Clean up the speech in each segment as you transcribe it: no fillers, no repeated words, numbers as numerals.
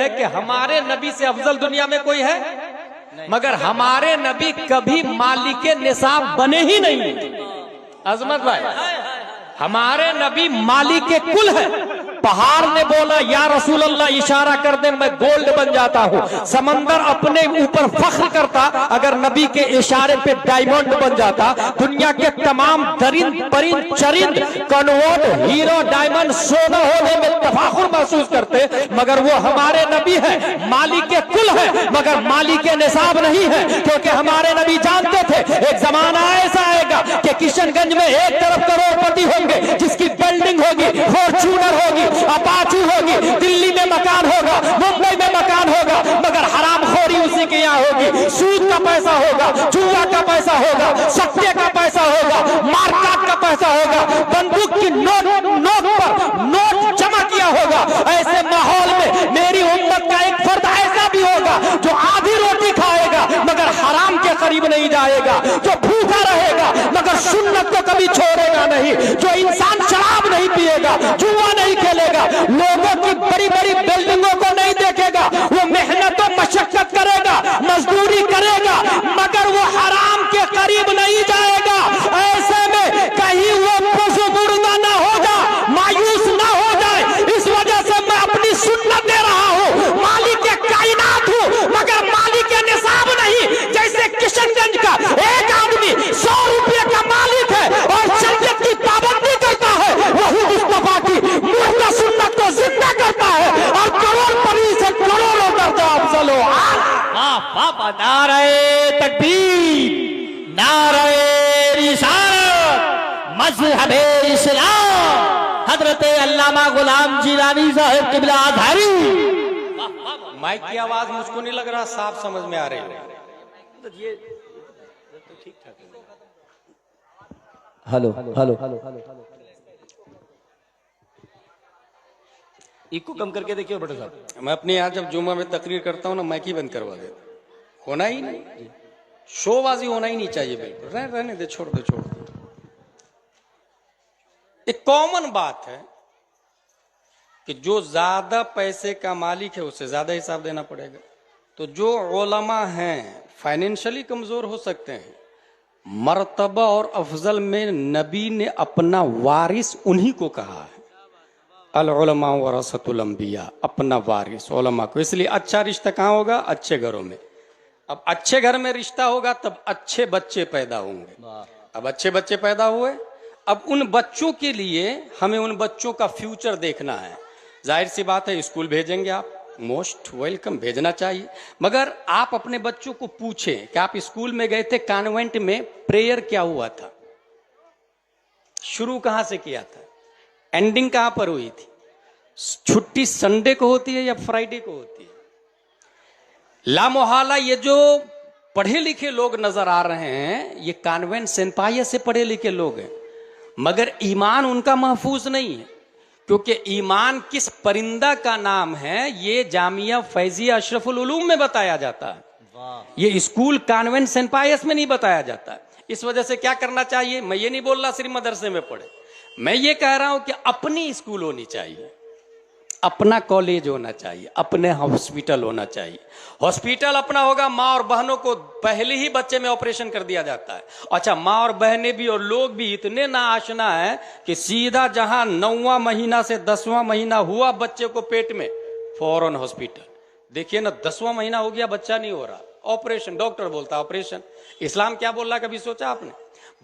है कि हमारे नबी से अफजल दुनिया में कोई है, मगर हमारे नबी कभी मालिके निसाब बने ही नहीं। अजमत भाई, हमारे नबी मालिके कुल है। पहाड़ ने बोला या रसूल अल्लाह इशारा कर दे मैं गोल्ड बन जाता हूँ। समंदर अपने ऊपर फख्र करता अगर नबी के इशारे पे डायमंड बन जाता। दुनिया के तमाम दरिंद परिंद चरिंद कन्वर्ट हीरो डायमंड सोना होने में तफाखुर महसूस करते, मगर वो हमारे नबी है, मालिके कुल है, मगर मालिके निसाब नहीं है। क्योंकि हमारे नबी जानते थे एक जमाना ऐसा आएगा कि किशनगंज में एक तरफ करोड़पति होंगे जिसकी बिल्डिंग होगी, फॉर्च्यूनर होगी, अपाची होगी, दिल्ली में मकान होगा, मुंबई में मकान होगा, मगर हरामखोरी उसी के यहाँ होगी। सूद का पैसा होगा, जुआ का पैसा होगा, सत्ते का पैसा होगा, मारकाट का पैसा होगा, बंदूक की नोट पर नोट जमा किया होगा। ऐसे माहौल में मेरी उम्मत का एक फर्द ऐसा भी होगा जो आधी रोटी खाएगा मगर हराम के करीब नहीं जाएगा, जो भूखा रहेगा मगर सुन्नत को कभी छोड़ेगा नहीं, जो इंसान शराब नहीं पिएगा, जुआ नहीं खेलेगा, लोगों की बड़ी बड़ी बिल्डिंगों को नहीं देखेगा, वो मेहनत और मशक्कत करेगा, मजदूरी करेगा, मगर वो हराम के करीब नहीं जाएगा। ऐसे में कहीं वो पुशगुर्दा ना हो जाए, मायूस ना हो जाए। इस वजह से मैं अपनी सुन्नत दे रहा हूँ। मालिक के कायनात हूँ मगर मालिक के निसाब नहीं। जैसे किशनगंज का एक आदमी 100 रुपये का मालिक है और शरीयत की पाबंदी करता है, वही मुस्तफा की मुर्दा सुन्नत को जिंदा करता है और करोड़पति से करोड़ों करता अफजल हो। नारे तकबीर, नारे रिसालत, मज़हबे इस्लाम, हजरत अल्लामा गुलाम जिलानी साहब क़िबला आधारी। माइक की आवाज मुझको नहीं लग रहा साफ समझ में आ रही है। ये ठीक ठाक है। हेलो हेलो इको कम करके देखिए बड़े साहब। मैं अपने यहाँ जब जुम्मा में तकरीर करता हूँ ना, माइक ही बंद करवा देता। होना ही नहीं, शोबाजी होना ही नहीं चाहिए। बिल्कुल रहने दे, छोड़ दे। एक कॉमन बात है कि जो ज्यादा पैसे का मालिक है उसे ज्यादा हिसाब देना पड़ेगा। तो जो उलमा हैं फाइनेंशियली कमजोर हो सकते हैं, मर्तबा और अफजल में नबी ने अपना वारिस उन्हीं को कहा है। अल उलमा वरसतुल अंबिया, अपना वारिस उलमा को। इसलिए अच्छा रिश्ता कहाँ होगा? अच्छे घरों में। अब अच्छे घर में रिश्ता होगा तब अच्छे बच्चे पैदा होंगे। अब अच्छे बच्चे पैदा हुए, अब उन बच्चों के लिए हमें उन बच्चों का फ्यूचर देखना है। जाहिर सी बात है स्कूल भेजेंगे आप, मोस्ट वेलकम, भेजना चाहिए। मगर आप अपने बच्चों को पूछें कि आप स्कूल में गए थे, कॉन्वेंट में प्रेयर क्या हुआ था, शुरू कहां से किया था, एंडिंग कहां पर हुई थी, छुट्टी संडे को होती है या फ्राइडे को होती है। लामोहाला ये जो पढ़े लिखे लोग नजर आ रहे हैं ये कॉन्वेंट सेंपाया से पढ़े लिखे लोग हैं, मगर ईमान उनका महफूज नहीं है। क्योंकि ईमान किस परिंदा का नाम है ये जामिया फैजिया अशरफुल उलूम में बताया जाता है, ये स्कूल कॉन्वेंट सेंट पायस में नहीं बताया जाता है। इस वजह से क्या करना चाहिए, मैं ये नहीं बोल रहा सिर्फ मदरसे में पढ़े, मैं ये कह रहा हूं कि अपनी स्कूल होनी चाहिए, अपना कॉलेज होना चाहिए, अपने हॉस्पिटल होना चाहिए। हॉस्पिटल अपना होगा, माँ और बहनों को पहले ही बच्चे में ऑपरेशन कर दिया जाता है। अच्छा, माँ और बहनें भी और लोग भी इतने नाआशना है कि सीधा जहां 9वां महीना से 10वां महीना हुआ बच्चे को पेट में, फौरन हॉस्पिटल। देखिए ना, 10वां महीना हो गया बच्चा नहीं हो रहा, ऑपरेशन, डॉक्टर बोलता ऑपरेशन। इस्लाम क्या बोल रहा, कभी सोचा आपने?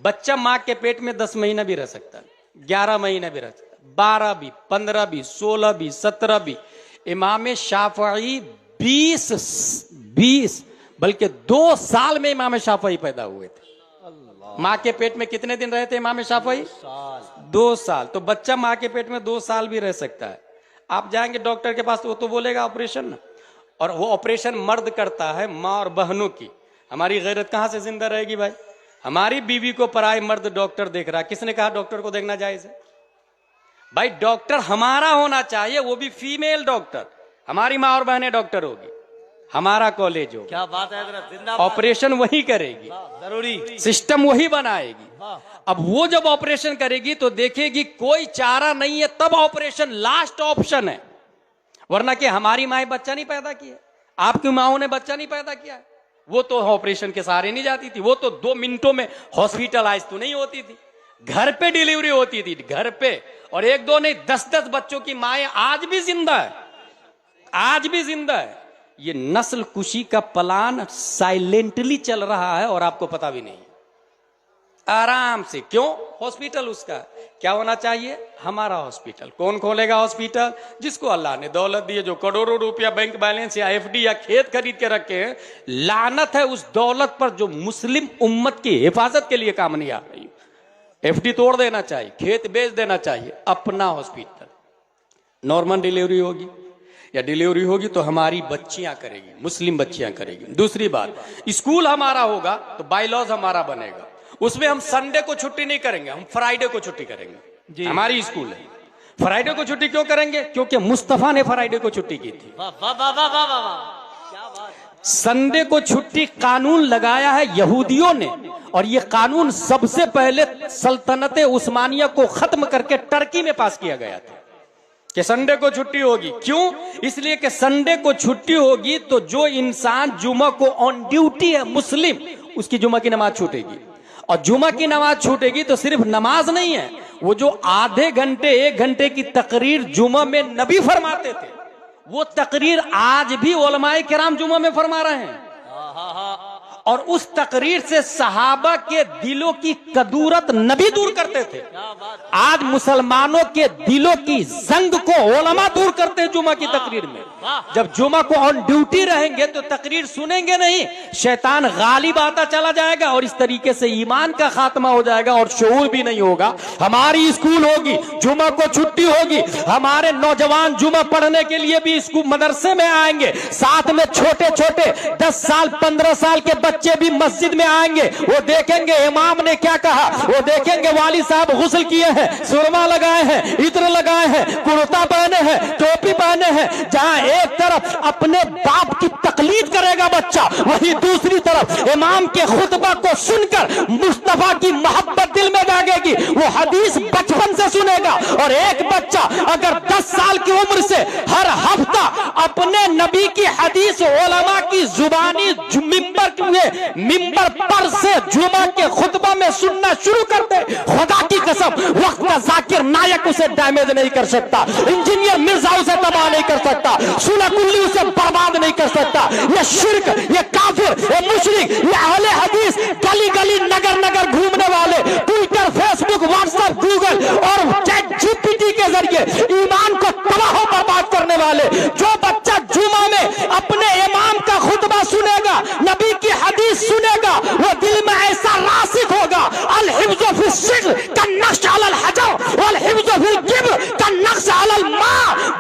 बच्चा माँ के पेट में 10 महीना भी रह सकता है, 11 महीना भी रह सकता है, 12 भी, 15 भी, 16 भी, 17 भी। इमाम शाफई 20 बल्कि 2 साल में इमाम शाफई पैदा हुए थे। माँ के पेट में कितने दिन रहे थे इमाम शाफई? 2 साल। तो बच्चा माँ के पेट में 2 साल भी रह सकता है। आप जाएंगे डॉक्टर के पास तो वो तो बोलेगा ऑपरेशन ना, और वो ऑपरेशन मर्द करता है, माँ और बहनों की। हमारी गैरत कहां से जिंदा रहेगी भाई? हमारी बीवी को पराई मर्द डॉक्टर देख रहा है, किसने कहा डॉक्टर को देखना जायज है? भाई डॉक्टर हमारा होना चाहिए, वो भी फीमेल डॉक्टर। हमारी माँ और बहनें डॉक्टर होगी, हमारा कॉलेज होगा। क्या बात है, ऑपरेशन वही करेगी, जरूरी सिस्टम वही बनाएगी। अब वो जब ऑपरेशन करेगी तो देखेगी कोई चारा नहीं है, तब ऑपरेशन लास्ट ऑप्शन है। वरना कि हमारी माएँ बच्चा नहीं पैदा किया, आपकी माओं ने बच्चा नहीं पैदा किया। वो तो ऑपरेशन के सहारे नहीं जाती थी, वो तो 2 मिनटों में हॉस्पिटलाइज तो नहीं होती थी, घर पे डिलीवरी होती थी, घर पे। और 1-2 नहीं 10-10 बच्चों की माएँ आज भी जिंदा है, आज भी जिंदा है। ये नस्ल कुशी का प्लान साइलेंटली चल रहा है और आपको पता भी नहीं, आराम से। क्यों? हॉस्पिटल उसका क्या होना चाहिए? हमारा हॉस्पिटल। कौन खोलेगा हॉस्पिटल? जिसको अल्लाह ने दौलत दी है, जो करोड़ों रुपया बैंक बैलेंस या एफडी या खेत खरीद के रखे हैं। लानत है उस दौलत पर जो मुस्लिम उम्मत की हिफाजत के लिए काम नहीं आ रही। एफडी तोड़ देना चाहिए, खेत बेच देना चाहिए, अपना हॉस्पिटल। नॉर्मल डिलीवरी होगी या डिलीवरी होगी तो हमारी बच्चियां करेगी, मुस्लिम बच्चियां करेगी। दूसरी बात, स्कूल हमारा होगा तो बायलॉज हमारा बनेगा, उसमें हम संडे को छुट्टी नहीं करेंगे, हम फ्राइडे को छुट्टी करेंगे। हमारी स्कूल है। फ्राइडे को छुट्टी क्यों करेंगे? क्योंकि मुस्तफा ने फ्राइडे को छुट्टी की थी। वाह वाह वाह वाह वाह वाह, क्या बात। संडे को छुट्टी कानून लगाया है यहूदियों ने, और यह कानून सबसे पहले सल्तनत उस्मानिया को खत्म करके टर्की में पास किया गया था कि संडे को छुट्टी होगी। क्यों? इसलिए कि संडे को छुट्टी होगी तो जो इंसान जुमा को ऑन ड्यूटी है मुस्लिम, उसकी जुमा की नमाज छूटेगी। और जुमा की नमाज छूटेगी तो सिर्फ नमाज नहीं है, वो जो आधे घंटे 1 घंटे की तकरीर जुमा में नबी फरमाते थे, वो तकरीर आज भी उलमाए किराम जुमा में फरमा रहे हैं। और उस तकरीर से सहाबा के दिलों की कदूरत नबी दूर करते थे। आज मुसलमानों के दिलों की जंग को उलमा दूर करते हैं जुमा की तकरीर में। जब जुमा को ऑन ड्यूटी रहेंगे तो तकरीर सुनेंगे नहीं, शैतान गालिब आता चला जाएगा और इस तरीके से ईमान का खात्मा हो जाएगा और शऊर भी नहीं होगा। हमारी स्कूल होगी, जुमा को छुट्टी होगी, हमारे नौजवान जुमा पढ़ने के लिए भी स्कूल मदरसे में आएंगे, साथ में छोटे छोटे 10 साल 15 साल के बच्चे भी मस्जिद में आएंगे। वो देखेंगे इमाम ने क्या कहा, वो देखेंगे वाली साहब गुस्ल किए हैं, सुरमा लगाए हैं, इत्र लगाए हैं, कुर्ता पहने हैं, टोपी पहने हैं। जहां एक तरफ अपने बाप की तकलीद करेगा बच्चा, वहीं दूसरी तरफ इमाम के खुतबा को सुनकर मुस्तफा की मोहब्बत दिल में जागेगी। वो हदीस बचपन से सुनेगा। और एक बच्चा अगर 10 साल की उम्र से हर हफ्ता अपने नबी की हदीस उलमा की जुबानी मिंबर पर से जुमा के खुतबा में सुनना शुरू करते, खुदा की कसम वक्त का जाकिर नायक उसे डैमेज नहीं कर सकता, इंजीनियर मिर्जा उसे तबाह नहीं कर सकता, सुना कुल्ली उसे बर्बाद नहीं कर सकता। ये शिर्क, ये काफिर, ये मुशरिक, ये अहले हदीस गली गली नगर नगर घूमने वाले, ट्विटर फेसबुक व्हाट्सएप गूगल और चैट जीपीटी के जरिए ईमान को तबाह बर्बाद करने वाले, जो बच्चा जुमा में अपने इमाम का खुतबा सुनेगा, नबी की हदीस सुनेगा, वो दिल में ऐसा रासिक होगा। अल हिफ्ज़ फी शिक्र का नक्श अलल हजर वल हिफ्ज़ फिल किब्र का नक्श अलल मा।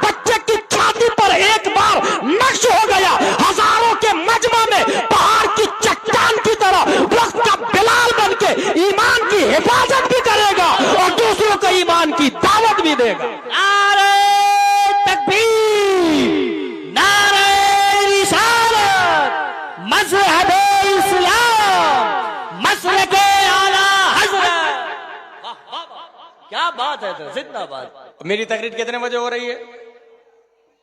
बच्चे की छाती पर एक बार नक्श हो गया, हजारों के मजमा में पहाड़ की चट्टान की तरह वक्त का बिलाल बनके ईमान की हिफाजत भी करेगा और दूसरों को ईमान की दावत भी देगा। नारे तकबीर, नारे रिसालत, मज़हब इस्लाम, मसलक आला हज़रत। क्या बात है, तो जिंदाबाद। मेरी तकरीर कितने बजे हो रही है?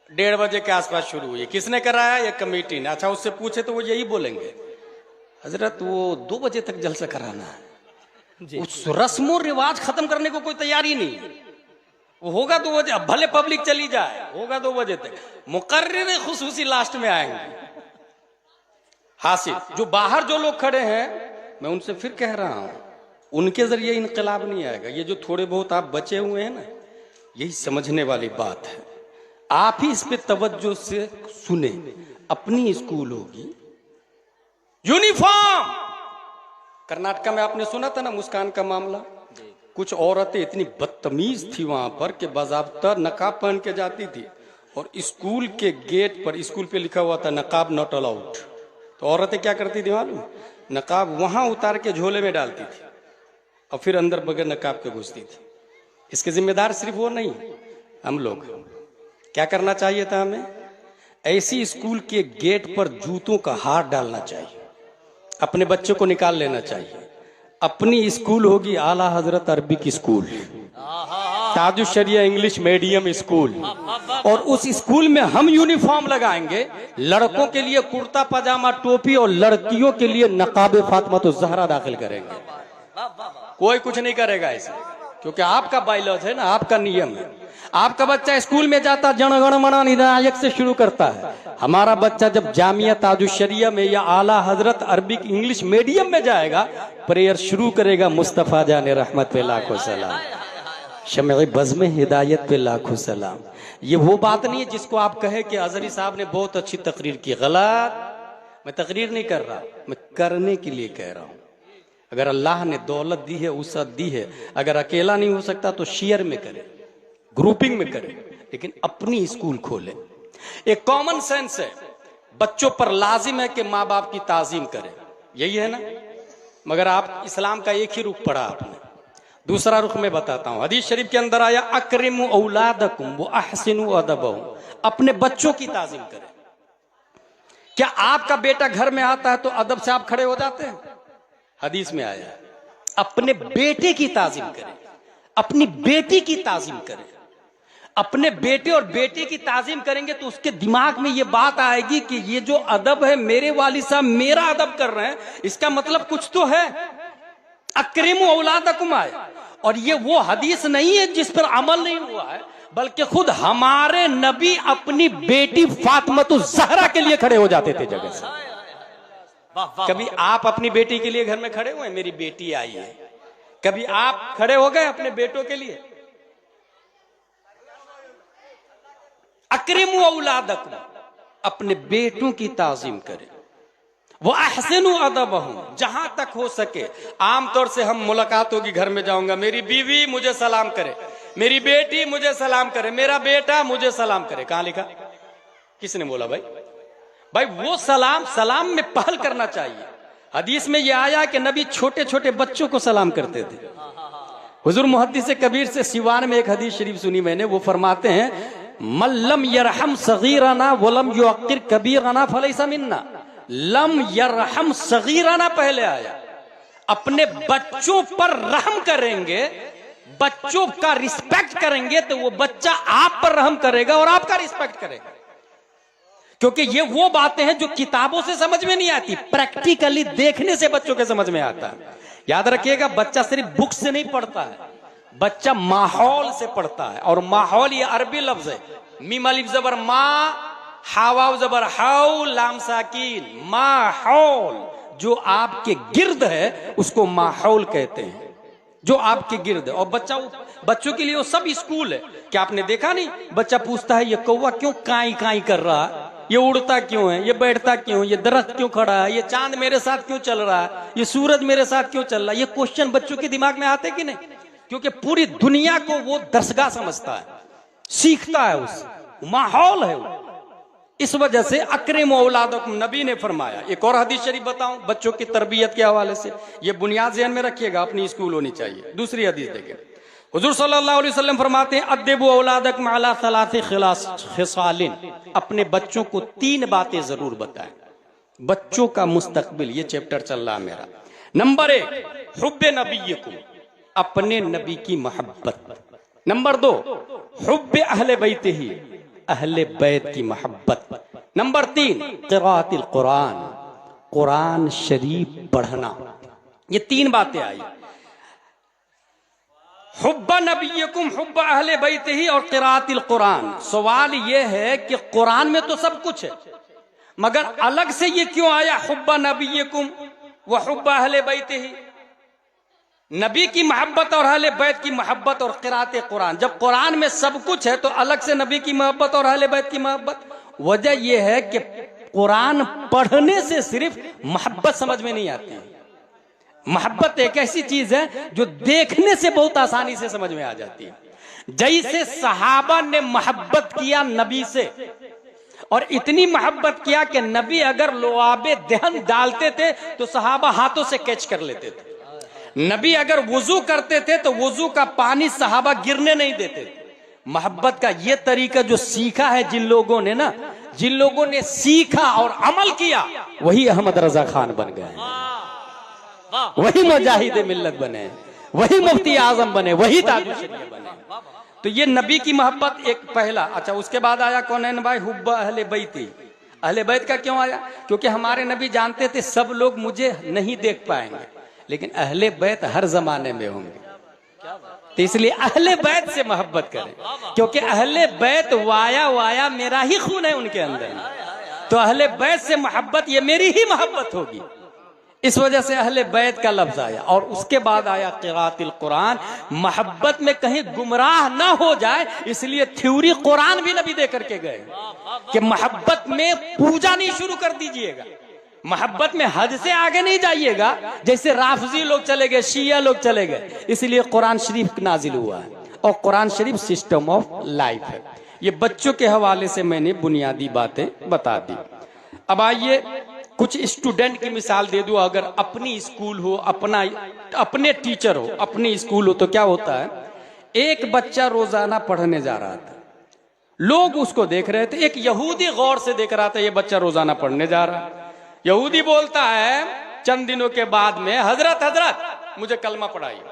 1:30 बजे के आसपास शुरू हुई है। किसने कराया? ये कमेटी ने। अच्छा, उससे पूछे तो वो यही बोलेंगे, हजरत वो 2 बजे तक जलसा कराना है। उस रस्मो रिवाज खत्म करने को कोई तैयारी नहीं। वो होगा 2 बजे, भले पब्लिक चली जाए, होगा 2 बजे तक। मुकर्रिर खुसूसी लास्ट में आएंगे। हासिल जो बाहर जो लोग खड़े हैं, मैं उनसे फिर कह रहा हूं, उनके जरिए इनकलाब नहीं आएगा। ये जो थोड़े बहुत आप बचे हुए हैं ना, यही समझने वाली बात है। आप ही इस पे तवज्जो से सुने। अपनी स्कूल होगी, यूनिफॉर्म। कर्नाटका में आपने सुना था ना मुस्कान का मामला, कुछ औरतें इतनी बदतमीज थी वहां पर कि बाज़ाब्ता नकाब पहन के जाती थी और स्कूल के गेट पर, स्कूल पे लिखा हुआ था नकाब नॉट अलाउड। तो औरतें क्या करती थी मालूम? नकाब वहां उतार के झोले में डालती थी और फिर अंदर बगैर नकाब के घुसती थी। इसके जिम्मेदार सिर्फ वो नहीं, हम लोग। क्या करना चाहिए था हमें? ऐसी स्कूल के गेट पर जूतों का हार डालना चाहिए, अपने बच्चों को निकाल लेना चाहिए। अपनी स्कूल होगी आला हजरत अरबिक स्कूल, ताजुश शरिया इंग्लिश मीडियम स्कूल, और उस स्कूल में हम यूनिफॉर्म लगाएंगे, लड़कों के लिए कुर्ता पजामा टोपी और लड़कियों के लिए नकाब फातिमा तो जहरा दाखिल करेंगे। कोई कुछ नहीं करेगा ऐसे, क्योंकि आपका बायलॉज है ना, आपका नियम है। आपका बच्चा स्कूल में जाता जनगण मन अधिनायक से शुरू करता है, हमारा बच्चा जब जामिया ताजुशरिया में या आला हजरत अरबिक इंग्लिश मीडियम में जाएगा, प्रेयर शुरू करेगा मुस्तफा जाने रहमत पे लाखों सलाम, शमे बज़्म हिदायत पे लाखों सलाम। ये वो बात नहीं है जिसको आप कहे कि अजहरी साहब ने बहुत अच्छी तकरीर की। गलत, मैं तकरीर नहीं कर रहा, मैं करने के लिए कह रहा हूं। अगर अल्लाह ने दौलत दी है, वसअत दी है, अगर अकेला नहीं हो सकता तो शेयर में करे, ग्रुपिंग में करे, लेकिन अपनी स्कूल खोले। एक कॉमन सेंस है, बच्चों पर लाजिम है कि माँ बाप की ताजीम करें, यही है ना। मगर आप इस्लाम का एक ही रुख पढ़ा आपने, दूसरा रुख में बताता हूं। हदीस शरीफ के अंदर आया अकरिमु औलादकुम व अहसिनु अदबहुम, अपने बच्चों की ताजीम करें। क्या आपका बेटा घर में आता है तो अदब से आप खड़े हो जाते हैं? हदीस में आया अपने बेटे की ताजीम करें, अपनी बेटी की ताजीम करें। अपने बेटे और बेटी की ताजीम करेंगे तो उसके दिमाग में ये बात आएगी कि ये जो अदब है, मेरे वालिद साहब मेरा अदब कर रहे हैं, इसका मतलब कुछ तो है। अकरिमु औलादकुम आए, और ये वो हदीस नहीं है जिस पर अमल नहीं हुआ है, बल्कि खुद हमारे नबी अपनी बेटी फातिमा ज़हरा के लिए खड़े हो जाते थे जगह से। कभी आप अपनी बेटी के लिए घर में खड़े हुए? मेरी बेटी आई है, कभी आप खड़े हो गए अपने बेटों के लिए? अकरिमु औलादकुम, अपने बेटों की ताजीम करें। वो अहसिनु अदबहुम, जहां तक हो सके। आमतौर से हम मुलाकात होगी, घर में जाऊंगा, मेरी बीवी मुझे सलाम करे, मेरी बेटी मुझे सलाम करे, मेरा बेटा मुझे सलाम करे। कहां लिखा? किसने बोला भाई? भाई वो सलाम में पहल करना चाहिए। हदीस में यह आया कि नबी छोटे छोटे बच्चों को सलाम करते थे। हुजूर मुहद्दिस कबीर से सिवान में एक हदीस शरीफ सुनी मैंने, वो फरमाते हैं मल्लम यरहम सगीरना वलम युअक्किर कबीरना फलैसा मिन्ना। लम यरहम सगीरना पहले आया, अपने बच्चों पर रहम करेंगे, बच्चों का रिस्पेक्ट करेंगे तो वो बच्चा आप पर रहम करेगा और आपका रिस्पेक्ट करेगा। क्योंकि ये वो बातें हैं जो किताबों से समझ में नहीं आती, प्रैक्टिकली देखने से बच्चों के समझ में आता है। याद रखिएगा, बच्चा सिर्फ बुक से नहीं पढ़ता है, बच्चा माहौल से पढ़ता है। और माहौल ये अरबी लफ्ज है, मीम अलिफ जबर मा, हावाव जबर हाउ, लाम साकिन, माहौल। जो आपके गिर्द है उसको माहौल कहते हैं, जो आपके गिर्द है। और बच्चों के लिए वो सब स्कूल है। क्या आपने देखा नहीं, बच्चा पूछता है ये कौवा क्यों काई काई कर रहा है, ये उड़ता क्यों है, ये बैठता क्यों, ये दरख्त क्यों खड़ा है, ये चांद मेरे साथ क्यों चल रहा है, ये सूरज मेरे साथ क्यों चल रहा है। ये क्वेश्चन बच्चों के दिमाग में आते कि नहीं? क्योंकि पूरी दुनिया को वो दरसगाह समझता है, सीखता है, उस माहौल है वो। इस वजह से अकरिमु औलादकुम नबी ने फरमाया। एक और हदीस शरीफ बताऊं बच्चों की तरबियत के हवाले से, ये बुनियाद ज़हन में रखिएगा, अपनी स्कूल होनी चाहिए। दूसरी हदीस देखें, हुजूर सल्लल्लाहु अलैहि वसल्लम फरमाते हैं अद्दिबु औलादकुम अला सलासी खिसालिन, अपने बच्चों को 3 बातें जरूर बताएं। बच्चों का मुस्तकबिल, ये चैप्टर चल रहा है मेरा। नंबर 1 हुब्बे नबीयकुम, अपने नबी की मोहब्बत। नंबर 2 हुब्बे अहले बैतिही, अहले बैत की मोहब्बत। नंबर 3 क़िराअतिल कुरान, कुरान शरीफ पढ़ना। ये 3 बातें आई, हुब्बा नबीयकुम, हुब्बा अहले बैतिही और क़िराअतिल कुरान। सवाल ये है कि कुरान में तो सब कुछ है, मगर अलग से ये क्यों आया हुब्बा नबीयकुम व हुब्बा अहले बैतिही? नबी की मोहब्बत और अहले बैत की मोहब्बत और क़िराअत कुरान। जब कुरान में सब कुछ है तो अलग से नबी की मोहब्बत और अहले बैत की मोहब्बत। वजह यह है कि कुरान पढ़ने से सिर्फ मोहब्बत समझ में नहीं आती है। मोहब्बत एक ऐसी चीज है जो देखने से बहुत आसानी से समझ में आ जाती है। जैसे सहाबा ने मोहब्बत किया नबी से, और इतनी मोहब्बत किया कि नबी अगर लोआबे दहन डालते थे तो सहाबा हाथों से कैच कर लेते थे। नबी अगर वुजू करते थे तो वुजू का पानी सहाबा गिरने नहीं देते थे। मोहब्बत का ये तरीका जो सीखा है जिन लोगों ने ना, जिन लोगों ने सीखा और अमल किया, वही अहमद रजा खान बन गए, वही मुजाहिद मिल्लत बने, वही मुफ्ती आजम बने, वही ताजुशरिया बने। तो ये नबी की मोहब्बत एक पहला। अच्छा, उसके बाद आया कौनैन भाई हुब्बा अहले बैती। अहले बैत का क्यों आया? क्योंकि हमारे नबी जानते थे सब लोग मुझे नहीं देख पाएंगे, लेकिन अहले बैत हर जमाने में होंगे, तो इसलिए अहले बैत से मोहब्बत करें, क्योंकि अहले बैत वाया वाया मेरा ही खून है उनके अंदर, तो अहले बैत से मोहब्बत ये मेरी ही मोहब्बत होगी। इस वजह से अहले बैत का लफ्ज आया। और उसके बाद आया क़िराअतुल कुरान। मोहब्बत में कहीं गुमराह ना हो जाए, इसलिए थ्योरी कुरान भी नबी दे करके गए कि मोहब्बत में पूजा नहीं शुरू कर दीजिएगा, मोहब्बत में हद से आगे नहीं जाइएगा, जैसे राफजी लोग चले गए, शिया लोग चले गए। इसलिए कुरान शरीफ नाजिल हुआ है, और कुरान शरीफ सिस्टम ऑफ लाइफ है। ये बच्चों के हवाले से मैंने बुनियादी बातें बता दी। अब आइए कुछ स्टूडेंट की मिसाल दे दूं। अगर अपनी स्कूल हो, अपने टीचर हो, अपनी स्कूल हो, तो क्या होता है, एक बच्चा रोजाना पढ़ने जा रहा था, लोग उसको देख रहे थे। एक यहूदी गौर से देख रहा था, ये बच्चा रोजाना पढ़ने जा रहा है। यहूदी बोलता है चंद दिनों के बाद में, हजरत हजरत मुझे कलमा पढ़ाइए।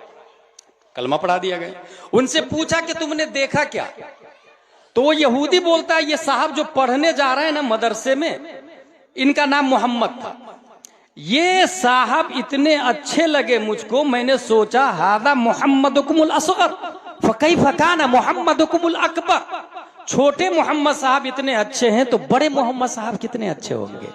कलमा पढ़ा दिया गया। उनसे पूछा कि तुमने देखा क्या? तो वो यहूदी बोलता है, ये साहब जो पढ़ने जा रहे हैं ना मदरसे में, इनका नाम मोहम्मद था। ये साहब इतने अच्छे लगे मुझको, मैंने सोचा हादा मोहम्मदुकुमुल असगर फकैफ काना मोहम्मदुकुमुल अकबर। छोटे मोहम्मद साहब इतने अच्छे हैं, तो बड़े मोहम्मद साहब कितने अच्छे होंगे।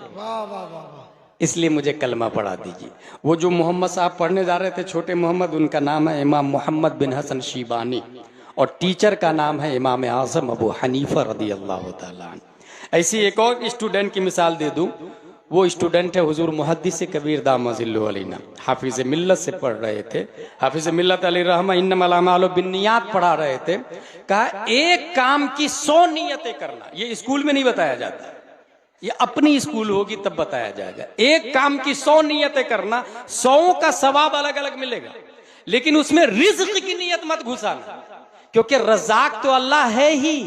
इसलिए मुझे कलमा पढ़ा दीजिए। वो जो मोहम्मद साहब पढ़ने जा रहे थे, छोटे मोहम्मद, उनका नाम है इमाम मोहम्मद बिन हसन शीबानी, और टीचर का नाम है इमाम आज़म अबू हनीफा रदी अल्लाह ताला अन्हु। ऐसी एक और स्टूडेंट की मिसाल दे दूं। वो स्टूडेंट है हुजूर मुहद्दिस कबीर दामजिल्लु अलैना, हाफिज मिल्लत से पढ़ रहे थे। हाफिज मिल्लत अलैहि रहमा इन्नमल अमालु बिन्नियात पढ़ा रहे थे। कहा एक काम की 100 नियतें करना। ये स्कूल में नहीं बताया जाता, ये अपनी स्कूल होगी तब बताया जाएगा। एक काम की 100 नियतें करना, 100 का सवाब अलग अलग मिलेगा, लेकिन उसमें रिज्क की नियत मत घुसाना, क्योंकि रज़ाक तो अल्लाह है ही,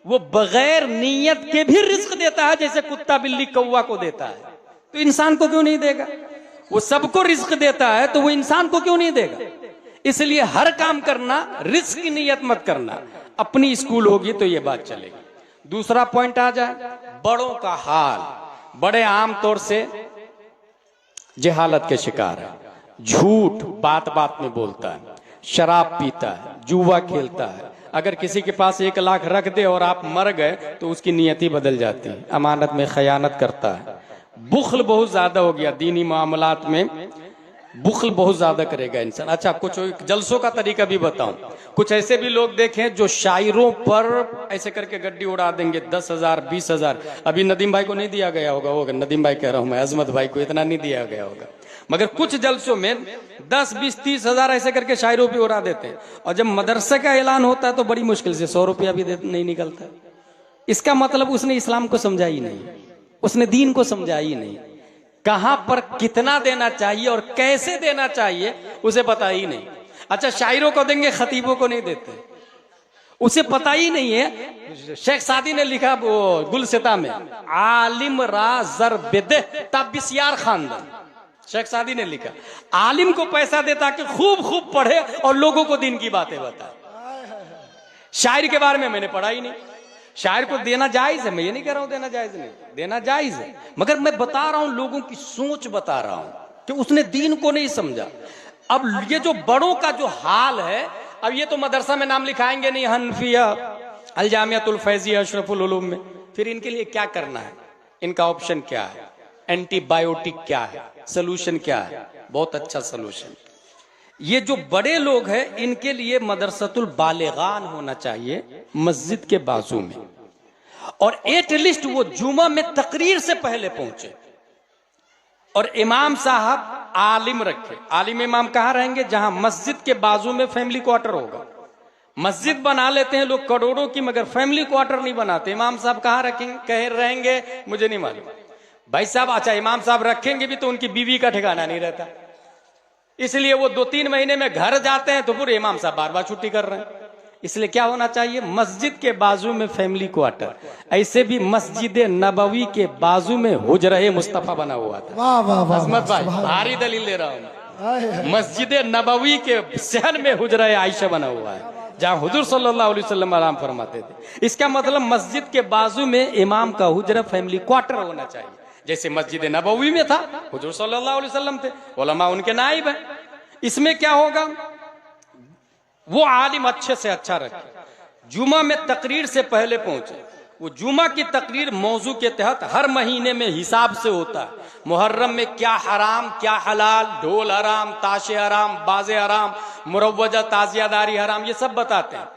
वो बगैर नियत के भी रिज्क देता है, जैसे कुत्ता बिल्ली कौवा को देता है, तो इंसान को क्यों नहीं देगा? वो सबको रिज्क देता है, तो वो इंसान को क्यों नहीं देगा? इसलिए हर काम करना, रिज्क की नियत मत करना। अपनी स्कूल होगी तो ये बात चलेगी। दूसरा पॉइंट आ जाए, बड़ों का हाल। बड़े आम तौर से जहालत के शिकार है, झूठ बात बात में बोलता है, शराब पीता है, जुआ खेलता है। अगर किसी के पास 1 लाख रख दे और आप मर गए तो उसकी नियति बदल जाती है, अमानत में खयानत करता है। बुख्ल बहुत ज्यादा हो गया, दीनी मामलात में बुख्ल बहुत ज्यादा करेगा इंसान। अच्छा, कुछ जलसों का तरीका भी बताऊं। कुछ ऐसे भी लोग देखें जो शायरों पर ऐसे करके गड्डी उड़ा देंगे, 10,000 20,000। अभी नदीम भाई को नहीं दिया गया होगा, नदीम भाई कह रहा हूं मैं, अजमत भाई को इतना नहीं दिया गया होगा, मगर कुछ जलसों में 10, 20, 30,000 ऐसे करके शायरों पे उड़ा देते हैं। और जब मदरसे का ऐलान होता है तो बड़ी मुश्किल से 100 रुपया भी नहीं निकलता। इसका मतलब उसने इस्लाम को समझा ही नहीं, उसने दीन को समझा ही नहीं। कहां पर कितना देना चाहिए और कैसे देना चाहिए उसे पता ही नहीं। अच्छा, शायरों को देंगे, खतीबों को नहीं देते, उसे पता ही नहीं है। शेख सादी ने लिखा वो गुलसिता में, आलिम रा जर बेदे तबिस्यार खानदान। शेख सादी ने लिखा, आलिम को पैसा देता कि खूब खूब पढ़े और लोगों को दीन की बातें बताए। शायर के बारे में मैंने पढ़ा ही नहीं। शायर को देना जायज है, मैं ये नहीं कह रहा हूं देना जायज नहीं, देना जायज है, मगर मैं बता रहा हूं, लोगों की सोच बता रहा हूं कि उसने दीन को नहीं समझा। अब ये जो बड़ों का जो हाल है, अब ये तो मदरसा में नाम लिखाएंगे नहीं, हनफिया, अल जामियातुल फैजिया, अशरफुल उलूम में, फिर इनके लिए क्या करना है? इनका ऑप्शन क्या है? एंटीबायोटिक क्या है? सोल्यूशन क्या है? बहुत अच्छा सोल्यूशन। ये जो बड़े लोग हैं, इनके लिए मदरसतुल बालिगान होना चाहिए मस्जिद के बाजू में, और एटलीस्ट वो जुमा में तकरीर से पहले पहुंचे, और इमाम साहब आलिम रखे। आलिम इमाम कहाँ रहेंगे? जहां मस्जिद के बाजू में फैमिली क्वार्टर होगा। मस्जिद बना लेते हैं लोग करोड़ों की, मगर फैमिली क्वार्टर नहीं बनाते। इमाम साहब कहाँ रखेंगे, कहीं रहेंगे, मुझे नहीं मालूम भाई साहब। अच्छा, इमाम साहब रखेंगे भी तो उनकी बीवी का ठिकाना नहीं रहता, इसलिए वो 2-3 महीने में घर जाते हैं तो पूरे इमाम साहब बार बार छुट्टी कर रहे हैं। इसलिए क्या होना चाहिए? मस्जिद के बाजू में फैमिली क्वार्टर। ऐसे भी मस्जिद नबवी के बाजू में हुजरा मुस्तफा बना हुआ था। वाह वाह वाह, अजमत भाई, भारी दलील ले रहा हूं। मस्जिद नबवी के सहन में हुजरा आयशा बना हुआ है। जहां हुजूर सल्लल्लाहु अलैहि वसल्लम आराम फरमाते थे। इसका मतलब मस्जिद के बाजू में इमाम का हुजरा फैमिली क्वार्टर होना चाहिए, जैसे मस्जिद नबवी में था, हुजूर सल्लल्लाहु अलैहि वसल्लम थे, उलमा उनके नाइब है। इसमें क्या होगा, वो आलिम अच्छे से अच्छा रखे, जुमा में तकरीर से पहले पहुंचे। वो जुमा की तकरीर मौजू के तहत हर महीने में हिसाब से होता है। मुहर्रम में क्या हराम क्या हलाल, ढोल हराम, ताशे हराम, बाजे हराम, मुरव्वजा ताजियादारी हराम, ये सब बताते हैं।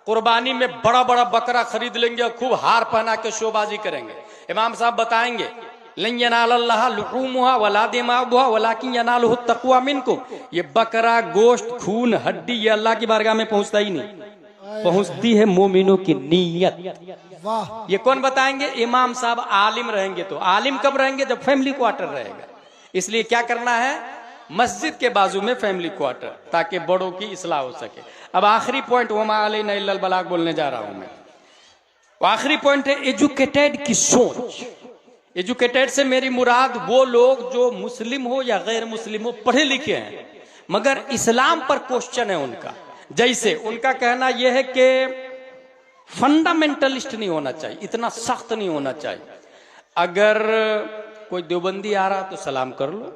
कुर्बानी में बड़ा बड़ा बकरा खरीद लेंगे और खूब हार पहना के शोबाजी करेंगे। इमाम साहब बताएंगे लन यनालल्लाह लुहूमुहा वला दिमागुहा वलाकिन यनालुहु तक़वा मिनकुम। ये बकरा, गोश्त, खून, हड्डी ये अल्लाह की बारगाह में पहुंचता ही नहीं, पहुंचती है मोमिनों की नीयत। ये कौन बताएंगे? इमाम साहब आलिम रहेंगे। तो आलिम कब रहेंगे? जब फैमिली क्वार्टर रहेगा। इसलिए क्या करना है, मस्जिद के बाजू में फैमिली क्वार्टर, ताकि बड़ों की इस्लाह हो सके। अब आखिरी पॉइंट वमा अलैना इल्लल बलाग बोलने जा रहा हूं मैं। आखिरी पॉइंट है एजुकेटेड की सोच। एजुकेटेड से मेरी मुराद वो लोग जो मुस्लिम हो या गैर मुस्लिम हो, पढ़े लिखे हैं मगर इस्लाम पर क्वेश्चन है उनका। जैसे उनका कहना यह है कि फंडामेंटलिस्ट नहीं होना चाहिए, इतना सख्त नहीं होना चाहिए। अगर कोई देवबंदी आ रहा तो सलाम कर लो,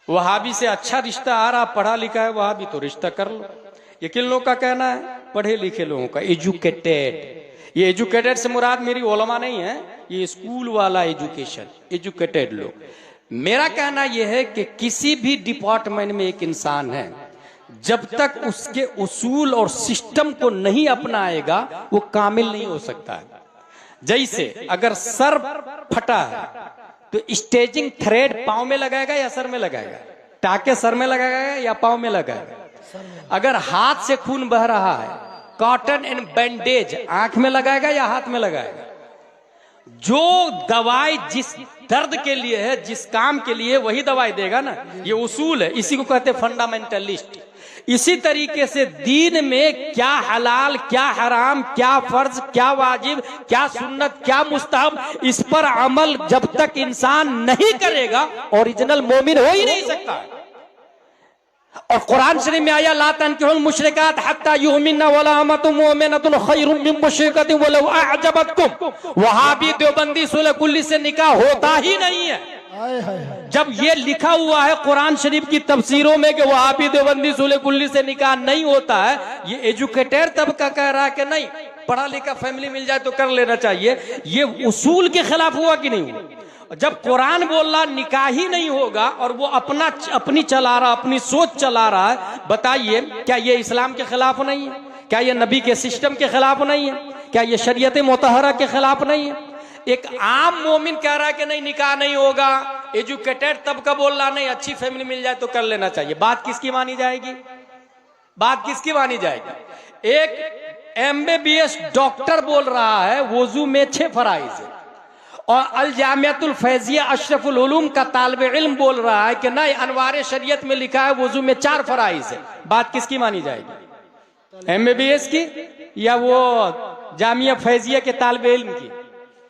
वहाबी से अच्छा रिश्ता आ रहा, पढ़ा लिखा है वहाबी, तो रिश्ता कर लो। ये किन लोगों का कहना है? पढ़े लिखे लोगों का, एजुकेटेड। ये एजुकेटेड से मुराद मेरी उलमा नहीं है, ये स्कूल वाला एजुकेशन, एजुकेटेड लोग। मेरा कहना यह है कि किसी भी डिपार्टमेंट में एक इंसान है, जब तक उसके उसूल और सिस्टम को नहीं अपनाएगा वो कामिल नहीं हो सकता है। जैसे अगर सर फटा है तो स्टेजिंग थ्रेड पांव में लगाएगा या सर में लगाएगा? टाके सर में लगाएगा या पांव में लगाएगा? अगर हाथ से खून बह रहा है, कॉटन एंड बैंडेज आंख में लगाएगा या हाथ में लगाएगा? जो दवाई जिस दर्द के लिए है, जिस काम के लिए, वही दवाई देगा ना। ये उसूल है, इसी को कहते हैं फंडामेंटलिस्ट। इसी तरीके से दीन में क्या हलाल क्या हराम, क्या फर्ज क्या वाजिब, क्या सुन्नत क्या मुस्तहब, इस पर अमल जब तक इंसान नहीं करेगा ओरिजिनल मोमिन हो ही नहीं सकता। और कुरान शरीफ में आया ला तनकिहुल मुशरिकात हत्ता युमिनना वला अमतुम मुमिनतुन खैरुम मिन मुशरिकतिन वलौ अअजबतकुम। वहाबी देवबंदी सूरह कुल्ली से निकाह होता ही नहीं है। जब ये लिखा हुआ है कुरान शरीफ की तफसीरों में कि वहाबी देवबंदी सूरह कुल्ली से निकाह नहीं होता है, ये एजुकेटेड तबका कह रहा है कि नहीं, पढ़ा लिखा फैमिली मिल जाए तो कर लेना चाहिए। ये उसूल के खिलाफ हुआ कि नहीं हुआ? जब कुरान बोल रहा निकाह ही नहीं होगा और वो अपनी चला रहा, अपनी सोच चला रहा है, बताइए क्या ये इस्लाम के खिलाफ नहीं है? क्या ये नबी के सिस्टम के खिलाफ नहीं है? क्या ये शरीयत मुतहरा के खिलाफ नहीं है? एक आम मोमिन कह रहा है कि नहीं निकाह नहीं होगा, एजुकेटेड तबका बोल रहा नहीं, अच्छी फैमिली मिल जाए तो कर लेना चाहिए। बात किसकी मानी जाएगी? बात किसकी मानी जाएगी? एक MBBS डॉक्टर बोल रहा है वुजू में 6 फराइज है, और अल जामियातुल फैजिया अशरफुल उलूम का तालिब इल्म बोल रहा है कि नहीं, अनवार शरीयत में लिखा है वुजू में 4 फराइज है। बात किसकी मानी जाएगी? MBBS की या वो जामिया फैजिया के तालिब इल्म की?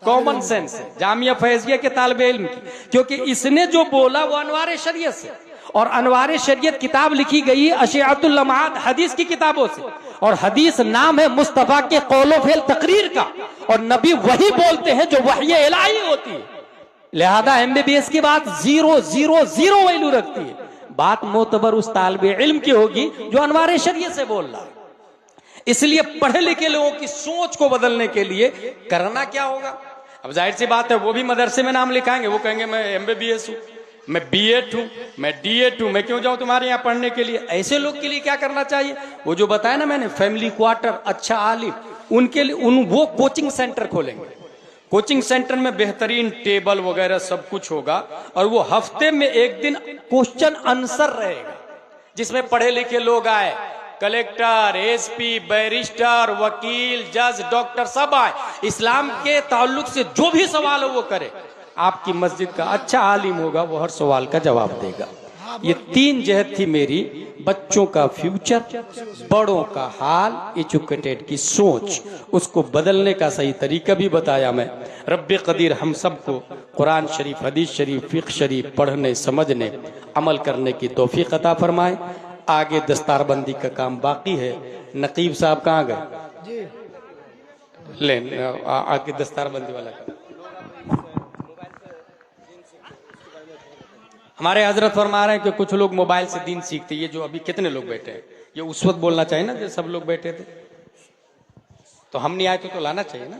कॉमन सेंस है, जामिया फैजिया के तालिब इल्म की, क्योंकि इसने जो बोला वो अनवार शरीयत से, और अनवार शरीयत किताब लिखी गई अशियातुल लम्हात हदीस की किताबों से, और हदीस नाम है मुस्तफा के कौलो फेल तकरीर का, और नबी वही बोलते हैं जो वही इलाही होती है। लिहाजा MBBS की बात 0.000 वैल्यू रखती है। बात मोतबर उस तालिब इल्म की होगी जो अनवार शरीयत से बोल रहा है। इसलिए पढ़े लिखे लोगों की सोच को बदलने के लिए करना क्या होगा? अब जाहिर सी बात है वो भी मदरसे में नाम लिखाएंगे, वो कहेंगे मैं MBBS हूं, मैं B.Ed हूं, मैं D.Ed हूं, मैं क्यों जाऊं तुम्हारे यहाँ पढ़ने के लिए? ऐसे लोग के लिए क्या करना चाहिए? वो जो बताया ना मैंने, फैमिली क्वार्टर, अच्छा आलिम, उनके लिए वो कोचिंग सेंटर खोलेंगे। कोचिंग सेंटर में बेहतरीन टेबल वगैरह सब कुछ होगा, और वो हफ्ते में एक दिन क्वेश्चन आंसर रहेगा, जिसमें पढ़े लिखे लोग आए, कलेक्टर, SP, बैरिस्टर, वकील, जज, डॉक्टर सब आए, इस्लाम के ताल्लुक से जो भी सवाल हो वो करे। आपकी मस्जिद का अच्छा आलिम होगा, वो हर सवाल का जवाब देगा। ये 3 जहत थी मेरी, बच्चों का फ्यूचर, बड़ों का हाल, एजुकेटेड की सोच, उसको बदलने का सही तरीका भी बताया मैं। रब्बे कदीर हम सबको कुरान शरीफ, हदीस शरीफ, फिक्र शरीफ पढ़ने, समझने, अमल करने की तौफीक अता फरमाए। आगे दस्तारबंदी का काम बाकी है। नकीब साहब कहाँ गए? ले आगे दस्तारबंदी वाला काम। हमारे हजरत फरमा रहे हैं कि कुछ लोग मोबाइल से दीन सीखते। ये जो अभी कितने लोग बैठे हैं, ये उस वक्त बोलना चाहिए ना जब सब लोग बैठे थे, तो हम नहीं आए तो लाना चाहिए ना,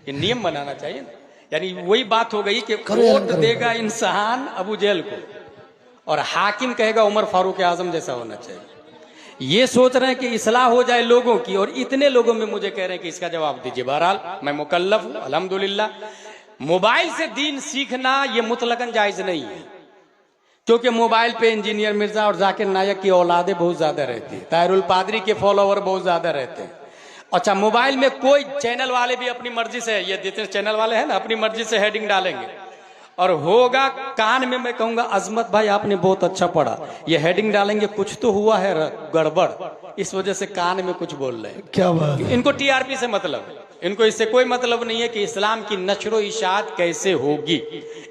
ये नियम बनाना चाहिए ना। यानी वही बात हो गई कि वोट देगा इंसान अबू जेहल को और हाकिम कहेगा उमर फारूक आजम जैसा होना चाहिए। ये सोच रहे हैं कि इस्लाह हो जाए लोगों की, और इतने लोगों में मुझे कह रहे हैं कि इसका जवाब दीजिए। बहरहाल मैं मुकल्लफ हूं अल्हम्दुलिल्लाह। मोबाइल से दीन सीखना ये मुतलकन जायज नहीं है, क्योंकि मोबाइल पे इंजीनियर मिर्जा और जाकिर नायक की औलादे बहुत ज्यादा रहती है, ताहिरुल पादरी के फॉलोवर बहुत ज्यादा रहते हैं। अच्छा, मोबाइल में कोई चैनल वाले भी अपनी मर्जी से, ये जितने चैनल वाले हैं ना, अपनी मर्जी से हेडिंग डालेंगे और होगा कान में मैं कहूंगा अजमत भाई आपने बहुत अच्छा पढ़ा, ये हेडिंग डालेंगे कुछ तो हुआ है गड़बड़, इस वजह से कान में कुछ बोल रहे हैं। क्या बात है? इनको टीआरपी से मतलब, इनको इससे कोई मतलब नहीं है कि इस्लाम की नशरो इशाअत कैसे होगी।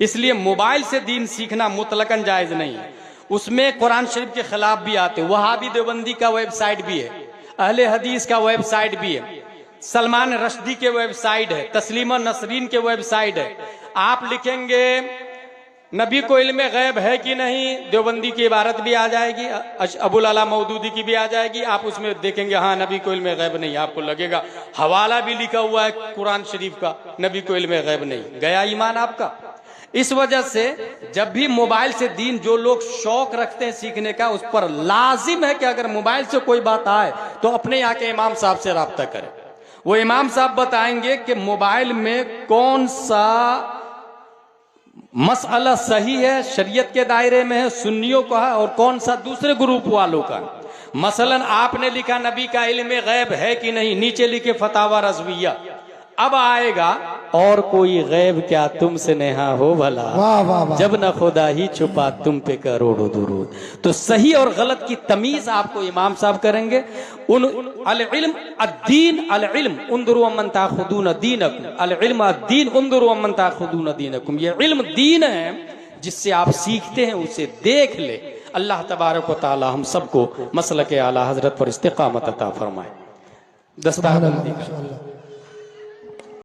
इसलिए मोबाइल से दीन सीखना मुतलकन जायज नहीं है। उसमें कुरान शरीफ के खिलाफ भी आते, वहाबी देवबंदी का वेबसाइट भी है, अहले हदीस का वेबसाइट भी है, सलमान रश्दी के वेबसाइट है, तस्लीमा नसरीन के वेबसाइट है। आप लिखेंगे नबी को इल्मे गैब है कि नहीं, देवबंदी की इबारत भी आ जाएगी, अबुल अला मौदूदी की भी आ जाएगी। आप उसमें देखेंगे हाँ नबी को इल्मे गैब नहीं, आपको लगेगा हवाला भी लिखा हुआ है कुरान शरीफ का, नबी को इल्मे गैब नहीं, गया ईमान आपका। इस वजह से जब भी मोबाइल से दीन जो लोग शौक रखते हैं सीखने का, उस पर लाजिम है कि अगर मोबाइल से कोई बात आए तो अपने यहाँ के इमाम साहब से राब्ता करें। वो इमाम साहब बताएंगे कि मोबाइल में कौन सा मसला सही है, शरीयत के दायरे में है, सुन्नियों का है, और कौन सा दूसरे ग्रुप वालों का। मसलन आपने लिखा नबी का इल्म गैब है कि नहीं, नीचे लिखे फतावा रज़विया, अब आएगा और कोई गैब क्या तुमसे नेहा हो भला, वाह वाह वाह, जब न खुदा ही छुपा तुम पे करोड़ों दुरूद। तो सही और गलत की तमीज आपको इमाम साहब करेंगे। उन अल इल्म अद्दीन अल इल्म उंदुरु अमन ताखुदून दीनकुम, अल इल्म अद्दीन उंदुरु अमन ताखुदून दीनकुम। ये इल्म दीन है जिससे आप सीखते हैं, उसे देख ले। अल्लाह तबारक व तआला हम सबको मसलक आला हजरत पर इस्तिकामत अता फरमाए। दस्तारबंदी